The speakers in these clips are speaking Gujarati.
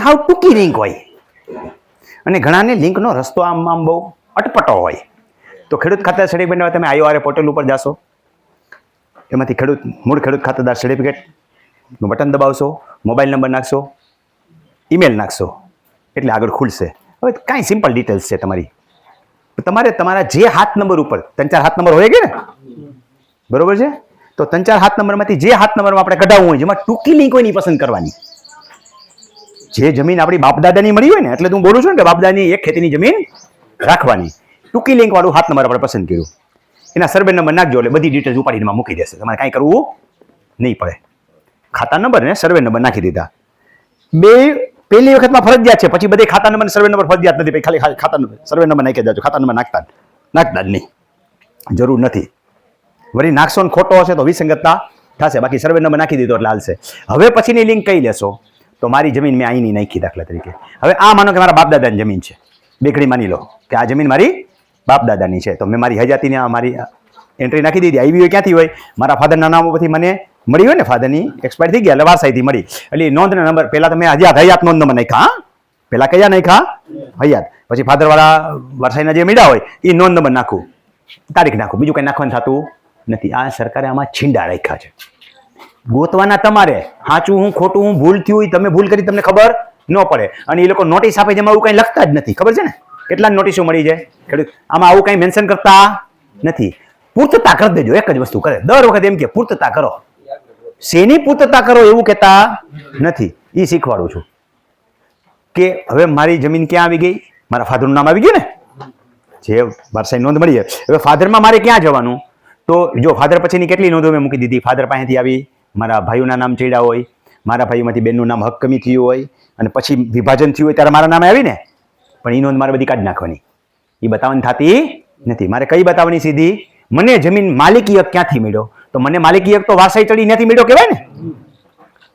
હાવ ટૂંકી લિંક હોય અને ઘણાને લિંકનો રસ્તો આમ આમ બહુ અટપટો હોય. તો ખેડૂત ખાતેદાર સર્ટિફિકેટ બનાવવા તમે IORA પોર્ટલ ઉપર જાશો, એમાંથી મૂળ ખેડૂત ખાતેદાર સર્ટિફિકેટનું બટન દબાવશો, મોબાઈલ નંબર નાખશો, ઈમેલ નાખશો એટલે આગળ ખુલશે. હવે કાંઈ સિમ્પલ ડિટેલ્સ છે તમારી. તમારે તમારા જે હાથ નંબર ઉપર 3-4 હાથ નંબર હોય કે ને, બરોબર છે? તો 3-4 હાથ નંબરમાંથી જે હાથ નંબરમાં આપણે કઢાવવું હોય, જેમાં ટૂંકી લિંક હોય ની પસંદ કરવાની. જે જમીન આપણી બાપદાદાની મળી હોય ને, એટલે હું બોલું છું ને કે બાપદાદાની એક ખેતીની જમીન રાખવાની. ટૂંકી લિંક વાળું હાથ નંબર આપણે પસંદ કર્યું, એના સર્વે નંબર નાખજો એટલે બધી ડિટેલ્સ ઉપાડીને મૂકી દેશે. તમારે કાંઈ કરવું નહીં પડે. ખાતા નંબર ને સર્વે નંબર નાખી દીધા. પહેલી વખતમાં ફરજિયાત છે, પછી બધી ખાતા નંબર સર્વે નંબર ફરજિયાત નથી. ખાલી ખાતા નંબર સર્વે નંબર નાખી દેજો. ખાતા નંબર નાખતા જ નહીં, જરૂર નથી. વળી નાખશો ને ખોટો હશે તો વિસંગતતા થશે. બાકી સર્વે નંબર નાખી દીધો એટલે હાલશે. હવે પછીની લિંક કઈ લેશો? તો મારી જમીન મેં અહીંની નાખી દાખલા તરીકે. હવે આ માનો કે મારા બાપ દાદાની જમીન છે, બેકડી માની લો કે આ જમીન મારી બાપ દાદાની છે, તો મેં મારી હયાતીને મારી એન્ટ્રી નાખી દીધી. આવી હોય ક્યાંથી હોય? મારા ફાધરના નામ પરથી મને મળી હોય ને, ફાધરની એક્સપાયર થઈ ગયા એટલે વારસાઈથી મળી. એટલે નોંધના નંબર પહેલા તમે હયાત નોંધ નંબર નાખ્યા. પહેલા કયા નાખ્યા? હયાત. પછી ફાધરવાળા વારસાઈના જે મળ્યા હોય એ નોંધ નંબર નાખું, તારીખ નાખું, બીજું કંઈ નાખવાનું થતું નથી. આ સરકારે આમાં છીંડા રાખ્યા છે. ગોતવાના તમારે. સાચું હું ખોટું હું ભૂલ થયું હોય, તમે ભૂલ કરી તમને ખબર ન પડે. અને એ લોકો નોટિસ આપે જેમાં આવું કંઈ લખતા જ નથી. ખબર છે ને કેટલા નોટિસો મળી જાય ખેડૂત? આમાં આવું કંઈ મેન્શન કરતા નથી. પૂર્તતા કરી દેજો, એક જ વસ્તુ કરે દર વખતે એમ કે પૂર્તતા કરો. શેની પૂર્તતા કરો એવું કહેતા નથી. એ શીખવાડું છું કે હવે મારી જમીન ક્યાં આવી ગઈ? મારા ફાધરનું નામ આવી ગયું ને, જે વારસાઈ નોંધ મળી જાય. હવે ફાધરમાં મારે ક્યાં જવાનું? તો જો ફાધર પછીની કેટલી નોંધો મેં મૂકી દીધી. ફાધર પાસેથી આવી, મારા ભાઈઓના નામ ચડ્યા હોય, મારા ભાઈઓમાંથી બેનનું નામ હક કમી થયું હોય, અને પછી વિભાજન થયું હોય ત્યારે મારા નામે આવી ને, પણ એ નોંધ મારે બધી કાઢી નાખવાની. એ બતાવવાની થતી નથી. મારે કઈ બતાવવાની? સીધી મને જમીન માલિકી હક ક્યાંથી મળ્યો? તો મને માલિકી હક તો વારસાઈ ચડી ત્યાંથી મળ્યો કહેવાય ને,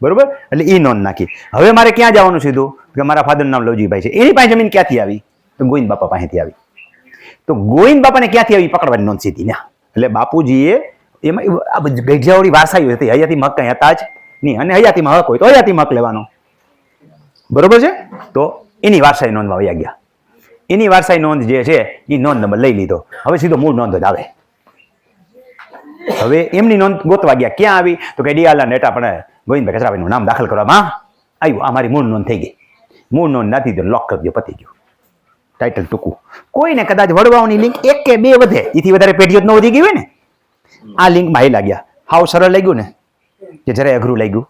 બરોબર? એટલે એ નોંધ નાખી. હવે મારે ક્યાં જવાનું સીધું? કે મારા ફાધરનું નામ લવજીભાઈ છે, એની પાસે જમીન ક્યાંથી આવી? તો ગોવિંદ બાપા પાસેથી આવી. તો ગોવિંદ બાપાને ક્યાંથી આવી? પકડવાની નોંધ સીધી ના. એટલે બાપુજીએ એમાં આ બધી ગઢિયાવાળી વારસાઈઓ હતી. હયાતીમાં હક કંઈ હતા જ નહીં, અને હયાતીમાં હક હોય તો હયાતીમાં હક લેવાનો, બરોબર છે? તો એની વારસાઈ નોંધમાં વયા ગયા. એની વારસાઈ નોંધ જે છે એ નોંધ નંબર લઈ લીધો. હવે સીધો મૂળ નોંધ જ આવે. હવે એમની નોંધ ગોતવા ગયા. ક્યાં આવી? તો કે ડિયાલા નેટા પણ ગોવિંદભાઈ કચરાભાઈનું નામ દાખલ કરવામાં આવ્યું. આ મારી મૂળ નોંધ થઈ ગઈ. મૂળ નોંધ નથી તો લોક કરી દો, પતી ગયું. ટાઇટલ ટૂંકું. કોઈને કદાચ વડવાઓની લિંક 1 કે 2 વધે, એથી વધારે પેઢીઓ ન વધી ગઈ હોય ને, આ લિંકમાં હાઈ લાગ્યા. હાવ સરળ લાગ્યું ને કે જરાય અઘરું લાગ્યું?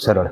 સરળ.